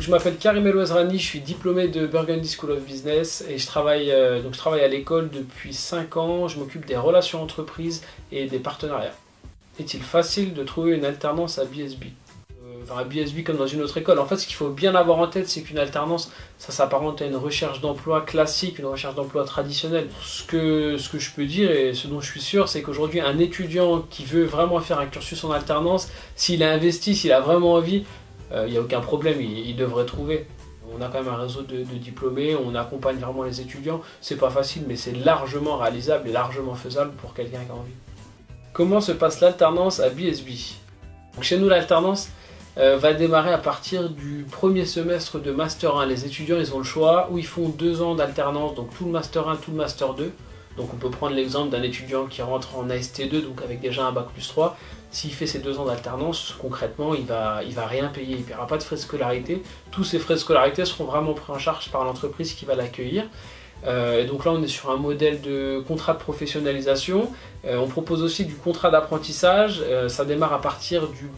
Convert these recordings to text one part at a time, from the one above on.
Je m'appelle Karim El Ouazrani, je suis diplômé de Burgundy School of Business et je travaille à l'école depuis 5 ans. Je m'occupe des relations entreprises et des partenariats. Est-il facile de trouver une alternance à BSB? À BSB comme dans une autre école. En fait, ce qu'il faut bien avoir en tête, c'est qu'une alternance, ça s'apparente à une recherche d'emploi classique, une recherche d'emploi traditionnelle. Ce que je peux dire et ce dont je suis sûr, c'est qu'aujourd'hui, un étudiant qui veut vraiment faire un cursus en alternance, s'il a investi, s'il a vraiment envie, il n'y a aucun problème, il devrait trouver. On a quand même un réseau de diplômés, on accompagne vraiment les étudiants. C'est pas facile, mais c'est largement réalisable et largement faisable pour quelqu'un qui a envie. Comment se passe l'alternance à BSB? Chez nous, l'alternance va démarrer à partir du premier semestre de Master 1. Les étudiants, ils ont le choix, où ils font 2 ans d'alternance, donc tout le Master 1, tout le Master 2. Donc on peut prendre l'exemple d'un étudiant qui rentre en AST2, donc avec déjà un Bac+3. S'il fait ces 2 ans d'alternance, concrètement, il va rien payer, il ne paiera pas de frais de scolarité. Tous ces frais de scolarité seront vraiment pris en charge par l'entreprise qui va l'accueillir. Et donc là, on est sur un modèle de contrat de professionnalisation. On propose aussi du contrat d'apprentissage. Ça démarre à partir du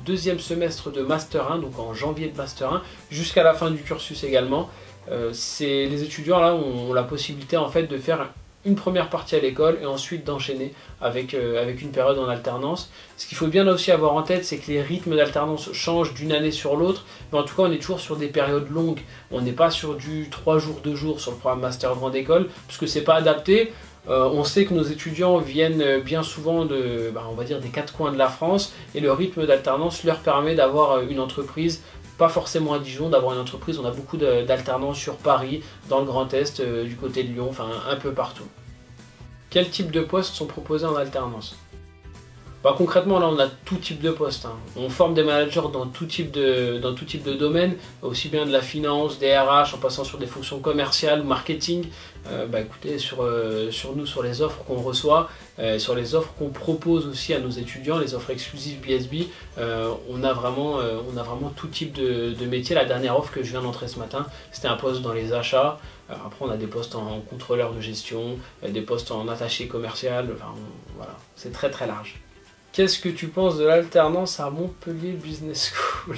2e semestre de Master 1, donc en janvier de Master 1, jusqu'à la fin du cursus également. Les étudiants là ont la possibilité en fait de faire une première partie à l'école et ensuite d'enchaîner avec une période en alternance. Ce qu'il faut bien aussi avoir en tête, c'est que les rythmes d'alternance changent d'une année sur l'autre, mais en tout cas on est toujours sur des périodes longues. On n'est pas sur du 3 jours, 2 jours sur le programme Master Grande École, puisque c'est pas adapté. On sait que nos étudiants viennent bien souvent on va dire des 4 coins de la France, et le rythme d'alternance leur permet d'avoir une entreprise, pas forcément à Dijon, d'avoir une entreprise. On a beaucoup d'alternance sur Paris, dans le Grand Est, du côté de Lyon, enfin un peu partout. Quels types de postes sont proposés en alternance? Concrètement, là, on a tout type de postes. On forme des managers dans tout type de domaine, aussi bien de la finance, des RH, en passant sur des fonctions commerciales, marketing. Écoutez, sur nous, sur les offres qu'on reçoit, sur les offres qu'on propose aussi à nos étudiants, les offres exclusives BSB, on a vraiment tout type de métier. La dernière offre que je viens d'entrer ce matin, c'était un poste dans les achats. Après, on a des postes en contrôleur de gestion, des postes en attaché commercial. Voilà, c'est très très large. Qu'est-ce que tu penses de l'alternance à Montpellier Business School?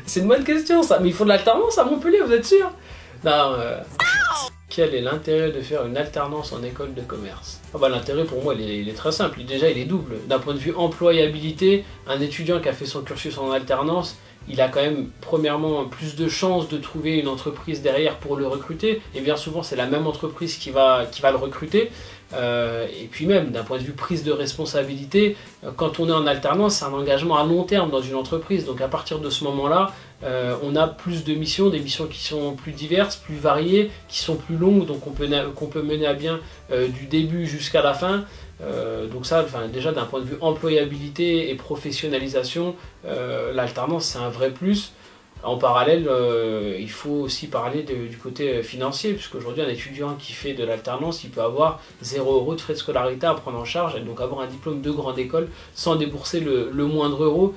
C'est une bonne question ça, mais il faut de l'alternance à Montpellier, vous êtes sûr? Non, Quel est l'intérêt de faire une alternance en école de commerce? L'intérêt pour moi il est très simple, déjà il est double. D'un point de vue employabilité, un étudiant qui a fait son cursus en alternance, il a quand même premièrement plus de chances de trouver une entreprise derrière pour le recruter, et bien souvent c'est la même entreprise qui va le recruter. Et puis même d'un point de vue prise de responsabilité, quand on est en alternance, c'est un engagement à long terme dans une entreprise, donc à partir de ce moment-là, on a plus de missions, des missions qui sont plus diverses, plus variées, qui sont plus longues, donc qu'on peut mener à bien du début jusqu'à la fin. Donc ça, déjà d'un point de vue employabilité et professionnalisation, l'alternance c'est un vrai plus. En parallèle, il faut aussi parler du côté financier, puisqu'aujourd'hui un étudiant qui fait de l'alternance, il peut avoir 0 € de frais de scolarité à prendre en charge, et donc avoir un diplôme de grande école sans débourser le moindre euro.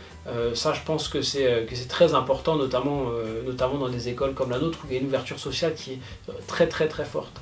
Ça, je pense que c'est très important, notamment dans des écoles comme la nôtre, où il y a une ouverture sociale qui est très très très forte.